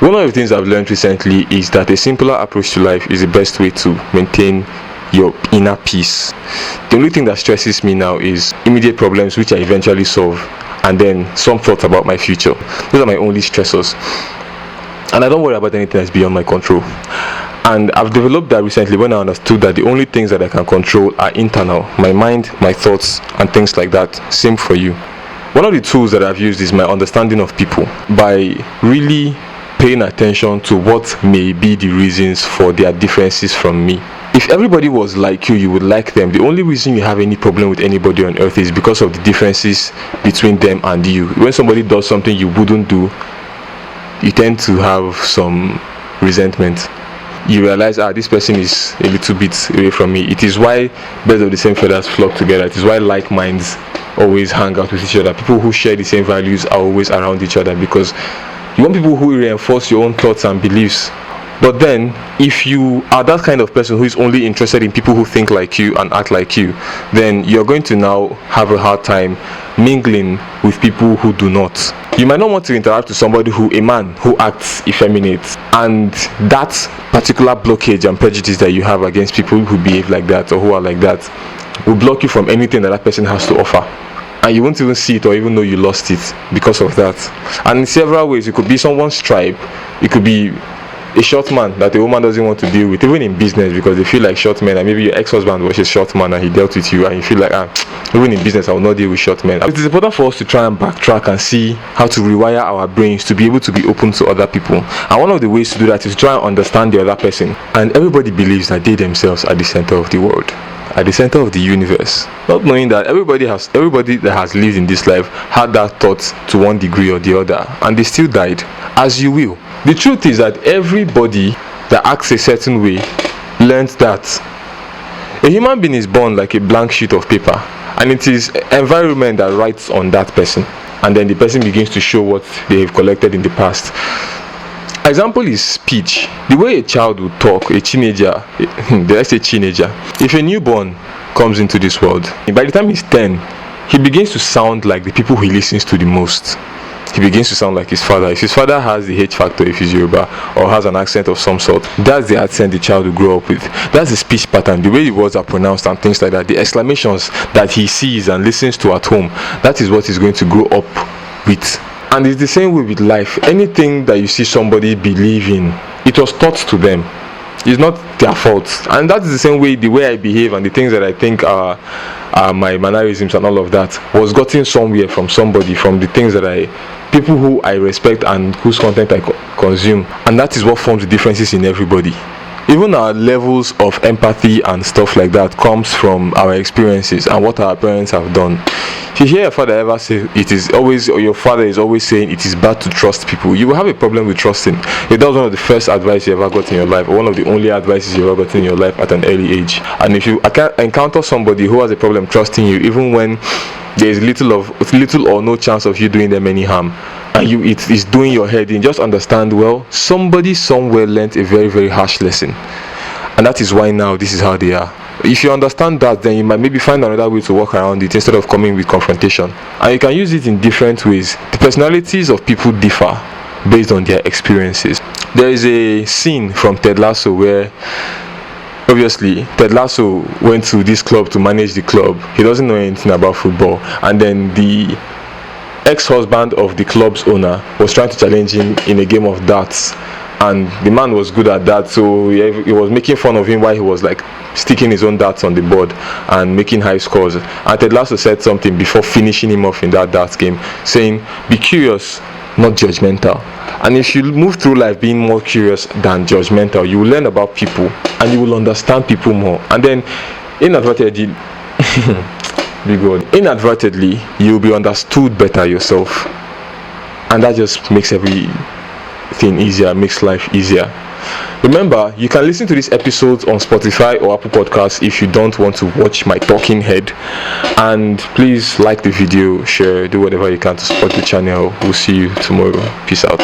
One of the things I've learned recently is that a simpler approach to life is the best way to maintain your inner peace. The only thing that stresses me now is immediate problems which I eventually solve, and then some thoughts about my future. Those are my only stressors, and I don't worry about anything that's beyond my control. And I've developed that recently when I understood that the only things that I can control are internal, my mind, my thoughts, and things like that. Same for you. One of the tools that I've used is my understanding of people, by really paying attention to what may be the reasons for their differences from me. If everybody was like you, you would like them. The only reason you have any problem with anybody on earth is because of the differences between them and you. When somebody does something you wouldn't do, you tend to have some resentment. You realize, this person is a little bit away from me. It is why birds of the same feathers flock together. It is why like minds always hang out with each other. People who share the same values are always around each other, because you want people who reinforce your own thoughts and beliefs. But then, if you are that kind of person who is only interested in people who think like you and act like you, then you're going to now have a hard time mingling with people who do not. You might not want to interact with somebody a man who acts effeminate, and that particular blockage and prejudice that you have against people who behave like that or who are like that will block you from anything that person has to offer. And you won't even see it or even know you lost it because of that. And in several ways, it could be someone's tribe, it could be a short man that a woman doesn't want to deal with, even in business, because they feel like short men, and maybe your ex-husband was a short man and he dealt with you, and you feel like, even in business I will not deal with short men. It is important for us to try and backtrack and see how to rewire our brains to be able to be open to other people. And one of the ways to do that is to try and understand the other person. And everybody believes that they themselves are the center of the world, at the center of the universe, not knowing that everybody that has lived in this life had that thought to one degree or the other, and they still died, as you will. The truth is that everybody that acts a certain way learns that. A human being is born like a blank sheet of paper, and it is environment that writes on that person, and then the person begins to show what they have collected in the past. Example is speech. The way a child would talk, a teenager, let's say teenager, if a newborn comes into this world, by the time he's 10, he begins to sound like the people he listens to the most. He begins to sound like his father. If his father has the H factor, if he's Yoruba, or has an accent of some sort, that's the accent the child will grow up with. That's the speech pattern, the way the words are pronounced and things like that, the exclamations that he sees and listens to at home. That is what he's going to grow up with. And it's the same way with life. Anything that you see somebody believe in, it was taught to them. It's not their fault. And that is the same way the way I behave and the things that I think are my mannerisms and all of that was gotten somewhere from somebody, from the things that people who I respect and whose content I consume. And that is what forms the differences in everybody. Even our levels of empathy and stuff like that comes from our experiences and what our parents have done. If you hear your father ever say your father is always saying it is bad to trust people, you will have a problem with trusting. If that was one of the first advice you ever got in your life, or one of the only advices you ever got in your life at an early age. And if you encounter somebody who has a problem trusting you, even when there is little or no chance of you doing them any harm, and it is doing your head in, just understand, well, somebody somewhere learnt a very, very harsh lesson, and that is why now this is how they are. If you understand that, then you might maybe find another way to work around it instead of coming with confrontation. And you can use it in different ways. The personalities of people differ based on their experiences. There is a scene from Ted Lasso where obviously Ted Lasso went to this club to manage the club. He doesn't know anything about football, and then the ex-husband of the club's owner was trying to challenge him in a game of darts, and the man was good at that, so he was making fun of him while he was like sticking his own darts on the board and making high scores. And Ted Lasso said something before finishing him off in that darts game, saying, be curious, not judgmental. And if you move through life being more curious than judgmental, you will learn about people and you will understand people more, and then inadvertently you will be understood better yourself, and that just makes everything easier, makes life easier. Remember, you can listen to these episodes on Spotify or Apple Podcasts if you don't want to watch my talking head. And please like the video, share, do whatever you can to support the channel. We'll see you tomorrow. Peace out.